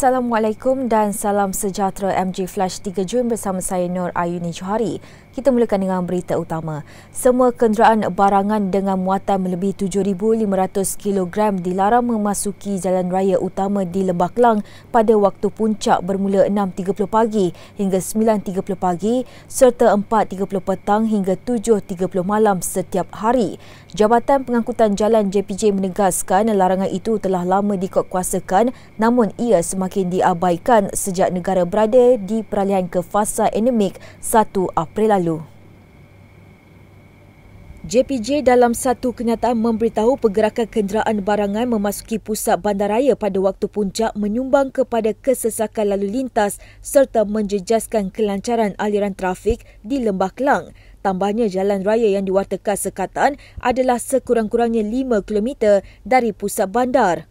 Assalamualaikum dan salam sejahtera MG Flash 3 Jun bersama saya Nur Ayuni Johari. Kita mulakan dengan berita utama. Semua kenderaan barangan dengan muatan melebihi 7,500 kg dilarang memasuki jalan raya utama di Lembah Kelang pada waktu puncak bermula 6.30 pagi hingga 9.30 pagi serta 4.30 petang hingga 7.30 malam setiap hari. Jabatan Pengangkutan Jalan JPJ menegaskan larangan itu telah lama dikuatkuasakan namun ia semakin diabaikan sejak negara berada di peralihan ke fasa endemik 1 April lalu. JPJ dalam satu kenyataan memberitahu pergerakan kenderaan barangan memasuki pusat bandaraya pada waktu puncak menyumbang kepada kesesakan lalu lintas serta menjejaskan kelancaran aliran trafik di Lembah Kelang. Tambahnya, jalan raya yang diwartakan sekatan adalah sekurang-kurangnya 5 km dari pusat bandar.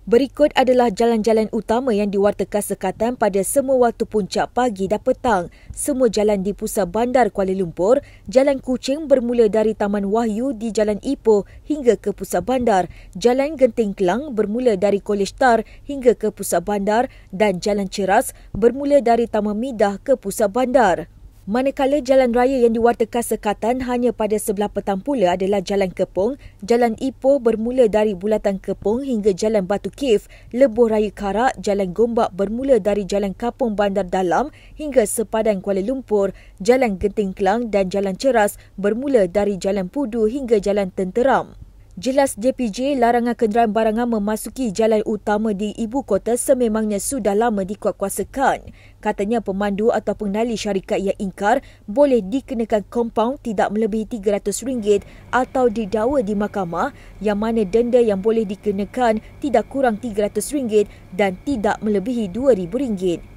Berikut adalah jalan-jalan utama yang diwartakan sekatan pada semua waktu puncak pagi dan petang. Semua jalan di pusat bandar Kuala Lumpur, Jalan Kuching bermula dari Taman Wahyu di Jalan Ipoh hingga ke pusat bandar, Jalan Genting Kelang bermula dari Kolej Tar hingga ke pusat bandar dan Jalan Ceras bermula dari Taman Midah ke pusat bandar. Manakala jalan raya yang diwartakan sekatan hanya pada sebelah petang pula adalah Jalan Kepong, Jalan Ipoh bermula dari Bulatan Kepong hingga Jalan Batu Cave, Lebuh Raya Karak, Jalan Gombak bermula dari Jalan Kapung Bandar Dalam hingga sepadan Kuala Lumpur, Jalan Genting Kelang dan Jalan Ceras bermula dari Jalan Pudu hingga Jalan Tenteram. Jelas JPJ, larangan kenderaan barangan memasuki jalan utama di ibu kota sememangnya sudah lama dikuatkuasakan. Katanya pemandu atau pengendali syarikat yang ingkar boleh dikenakan kompaun tidak melebihi RM300 atau didakwa di mahkamah yang mana denda yang boleh dikenakan tidak kurang RM300 dan tidak melebihi RM2,000.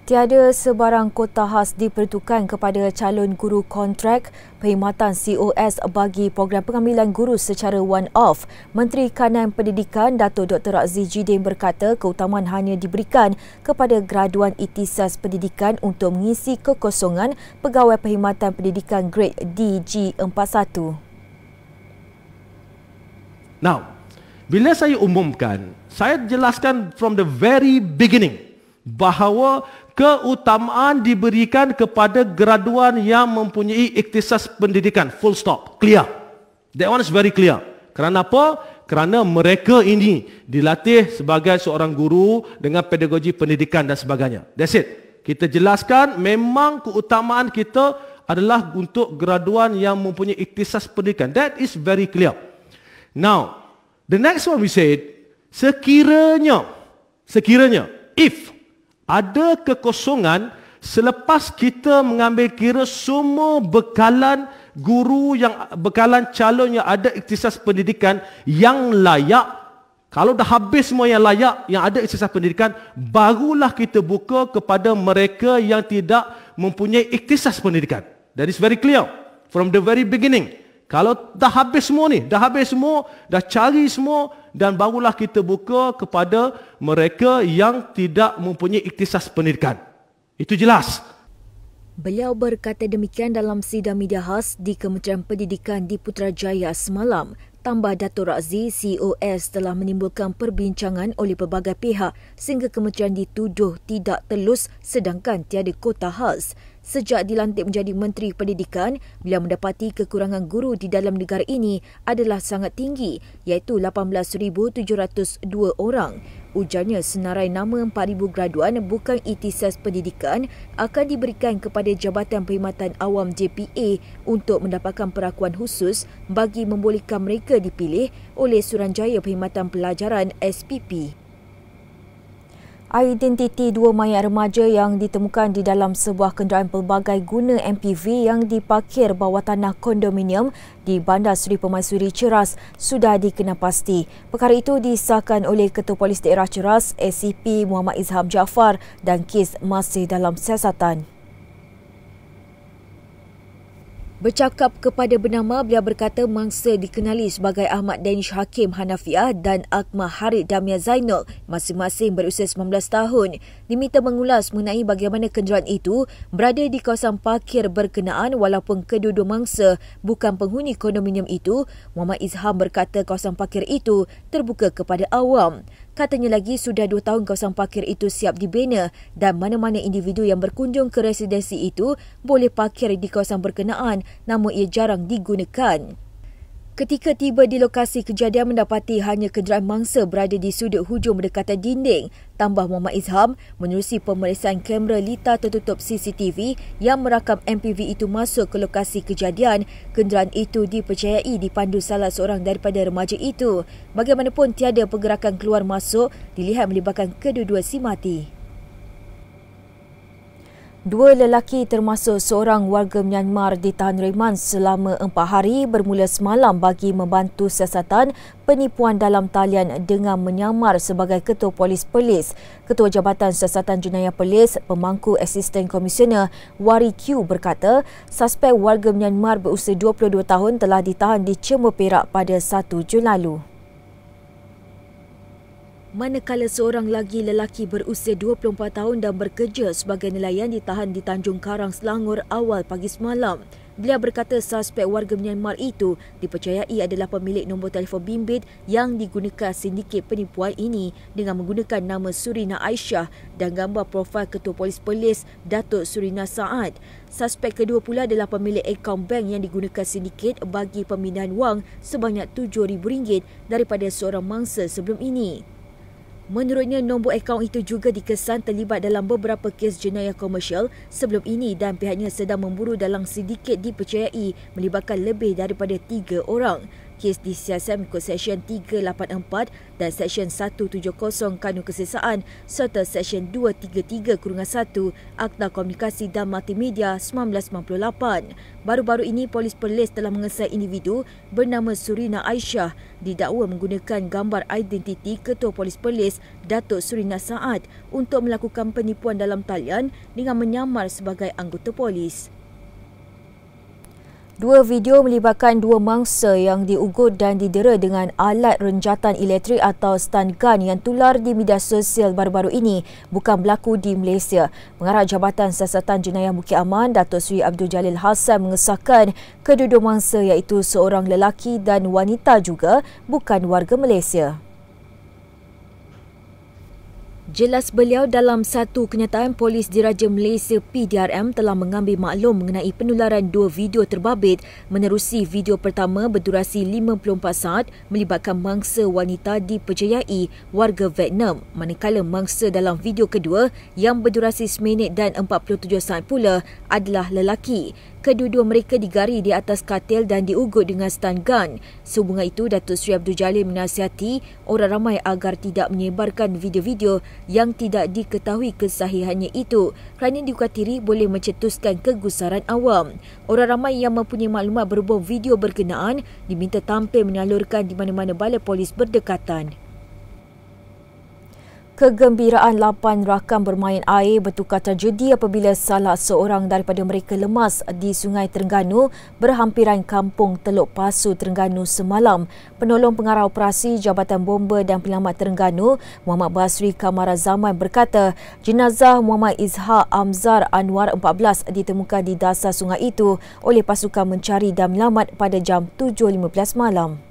Tiada sebarang kota khas diperuntukkan kepada calon guru kontrak perkhidmatan COS bagi program pengambilan guru secara one-off. Menteri Kanan Pendidikan Dato' Dr. Razzie Jidin berkata keutamaan hanya diberikan kepada graduan Ihtisas Pendidikan untuk mengisi kekosongan pegawai perkhidmatan pendidikan grade DG41. Now, bila saya umumkan, saya jelaskan from the very beginning bahawa keutamaan diberikan kepada graduan yang mempunyai ikhtisas pendidikan. Full stop. Clear. That one is very clear. Kerana apa? Kerana mereka ini dilatih sebagai seorang guru dengan pedagogi pendidikan dan sebagainya. That's it. Kita jelaskan memang keutamaan kita adalah untuk graduan yang mempunyai ikhtisas pendidikan. That is very clear. Now, the next one we said, sekiranya, if ada kekosongan selepas kita mengambil kira semua bekalan guru bekalan calon yang ada ikhtisas pendidikan yang layak. Kalau dah habis semua yang layak, yang ada ikhtisas pendidikan, barulah kita buka kepada mereka yang tidak mempunyai ikhtisas pendidikan. That is very clear from the very beginning. Kalau dah habis semua ni, dah cari semua, dan barulah kita buka kepada mereka yang tidak mempunyai ikhtisas pendidikan. Itu jelas. Beliau berkata demikian dalam sidang media khas di Kementerian Pendidikan di Putrajaya semalam. Tambah Dato' Razzie, COS telah menimbulkan perbincangan oleh pelbagai pihak sehingga kementerian dituduh tidak telus sedangkan tiada kota khas. Sejak dilantik menjadi Menteri Pendidikan, beliau mendapati kekurangan guru di dalam negara ini adalah sangat tinggi, iaitu 18,702 orang. Ujarnya senarai nama 4,000 graduan bukan ihtisas pendidikan akan diberikan kepada Jabatan Perkhidmatan Awam JPA untuk mendapatkan perakuan khusus bagi membolehkan mereka dipilih oleh Suruhanjaya Perkhidmatan Pelajaran SPP. Identiti dua mayat remaja yang ditemukan di dalam sebuah kenderaan pelbagai guna MPV yang diparkir bawah tanah kondominium di Bandar Seri Pemaisuri Ceras sudah dikenal pasti. Perkara itu disahkan oleh Ketua Polis Daerah Ceras, ACP Muhammad Izham Jaafar dan kes masih dalam siasatan. Bercakap kepada Bernama, beliau berkata mangsa dikenali sebagai Ahmad Danish Hakim Hanafiah dan Akmal Harid Damia Zainul, masing-masing berusia 19 tahun, diminta mengulas mengenai bagaimana kenderaan itu berada di kawasan parkir berkenaan walaupun kedua-dua mangsa bukan penghuni kondominium itu. Muhammad Izham berkata kawasan parkir itu terbuka kepada awam. Katanya lagi sudah 2 tahun kawasan parkir itu siap dibina dan mana-mana individu yang berkunjung ke residensi itu boleh parkir di kawasan berkenaan namun ia jarang digunakan. Ketika tiba di lokasi kejadian mendapati hanya kenderaan mangsa berada di sudut hujung berdekatan dinding, tambah Muhammad Izham menerusi pemeriksaan kamera litar tertutup CCTV yang merakam MPV itu masuk ke lokasi kejadian. Kenderaan itu dipercayai dipandu salah seorang daripada remaja itu. Bagaimanapun tiada pergerakan keluar masuk dilihat melibatkan kedua-dua si mati. 2 lelaki termasuk seorang warga Myanmar ditahan reman selama 4 hari bermula semalam bagi membantu siasatan penipuan dalam talian dengan menyamar sebagai Ketua Polis Perlis. Ketua Jabatan Siasatan Jenayah Perlis, pemangku Asisten Komisioner Wari Q berkata, suspek warga Myanmar berusia 22 tahun telah ditahan di Cemur Perak pada 1 Jun lalu. Manakala seorang lagi lelaki berusia 24 tahun dan bekerja sebagai nelayan ditahan di Tanjung Karang, Selangor awal pagi semalam. Beliau berkata suspek warga Myanmar itu dipercayai adalah pemilik nombor telefon bimbit yang digunakan sindiket penipuan ini dengan menggunakan nama Surina Aisyah dan gambar profil Ketua Polis Perlis Datuk Surina Saad. Suspek kedua pula adalah pemilik akaun bank yang digunakan sindiket bagi pemindahan wang sebanyak RM7,000 daripada seorang mangsa sebelum ini. Menurutnya, nombor akaun itu juga dikesan terlibat dalam beberapa kes jenayah komersial sebelum ini dan pihaknya sedang memburu dalam sindiket dipercayai melibatkan lebih daripada 3 orang. Kes disiasat mengikut Seksyen 384 dan Seksyen 170 Kanun Kesesaan serta Seksyen 233-1 Akta Komunikasi dan Multimedia 1998. Baru-baru ini, Polis Perlis telah mengesai individu bernama Surina Aisyah didakwa menggunakan gambar identiti Ketua Polis Perlis Datuk Surina Saad untuk melakukan penipuan dalam talian dengan menyamar sebagai anggota polis. 2 video melibatkan 2 mangsa yang diugut dan didera dengan alat renjatan elektrik atau stun gun yang tular di media sosial baru-baru ini bukan berlaku di Malaysia. Pengarah Jabatan Siasatan Jenayah Bukit Aman, Datuk Seri Abdul Jalil Hassan mengesahkan kedua-dua mangsa iaitu seorang lelaki dan wanita juga bukan warga Malaysia. Jelas beliau dalam satu kenyataan, Polis Diraja Malaysia PDRM telah mengambil maklum mengenai penularan 2 video terbabit menerusi video pertama berdurasi 54 saat melibatkan mangsa wanita dipercayai warga Vietnam, manakala mangsa dalam video kedua yang berdurasi 1 minit dan 47 saat pula adalah lelaki. Kedua-dua mereka digari di atas katil dan diugut dengan stun gun. Sehubungan itu, Datuk Seri Abdul Jalil menasihati orang ramai agar tidak menyebarkan video-video yang tidak diketahui kesahihannya itu kerana dikhuatiri boleh mencetuskan kegusaran awam. Orang ramai yang mempunyai maklumat berhubung video berkenaan diminta tampil menyalurkan di mana-mana balai polis berdekatan. Kegembiraan 8 rakan bermain air bertukar terjadi apabila salah seorang daripada mereka lemas di Sungai Terengganu berhampiran kampung Teluk Pasu, Terengganu semalam. Penolong pengarah operasi Jabatan Bomba dan Penyelamat Terengganu, Muhammad Basri Kamarazaman berkata, jenazah Muhammad Izhaq Amzar Anwar 14 ditemukan di dasar sungai itu oleh pasukan mencari dan menyelamat pada jam 7.15 malam.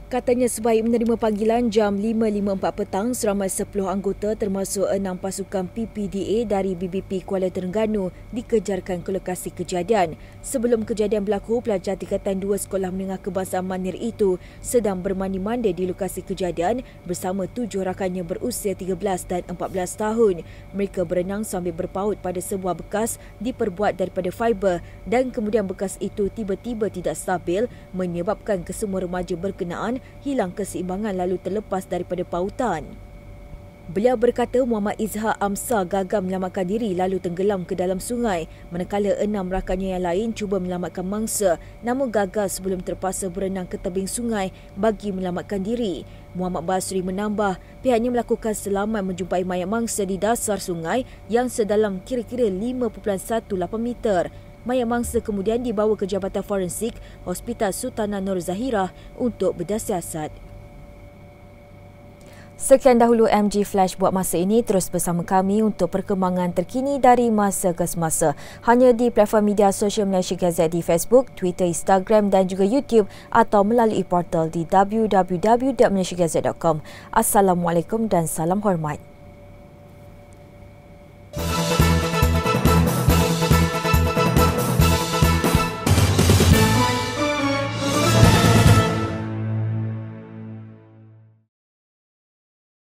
Katanya sebaik menerima panggilan jam 5.54 petang, seramai 10 anggota termasuk 6 pasukan PPDA dari BBP Kuala Terengganu dikejarkan ke lokasi kejadian. Sebelum kejadian berlaku, pelajar tingkatan 2 Sekolah Menengah Kebangsaan Manir itu sedang bermandi-mandi di lokasi kejadian bersama 7 rakannya berusia 13 dan 14 tahun. Mereka berenang sambil berpaut pada sebuah bekas diperbuat daripada fiber dan kemudian bekas itu tiba-tiba tidak stabil menyebabkan kesemua remaja berkenaan hilang keseimbangan lalu terlepas daripada pautan. Beliau berkata Muhammad Izhaq Amzar gagal menyelamatkan diri lalu tenggelam ke dalam sungai, manakala 6 rakannya yang lain cuba menyelamatkan mangsa namun gagal sebelum terpaksa berenang ke tebing sungai bagi menyelamatkan diri. Muhammad Basri menambah, pihaknya melakukan selaman menjumpai mayat mangsa di dasar sungai yang sedalam kira-kira 5.18 meter. Mayat mangsa kemudian dibawa ke Jabatan Forensik Hospital Sultanah Nur Zahirah untuk berdasiasat. Sekian dahulu MG Flash buat masa ini. Terus bersama kami untuk perkembangan terkini dari masa ke semasa. Hanya di platform media sosial Malaysia Gazette di Facebook, Twitter, Instagram dan juga YouTube atau melalui portal di www.malaysiagazette.com. Assalamualaikum dan salam hormat.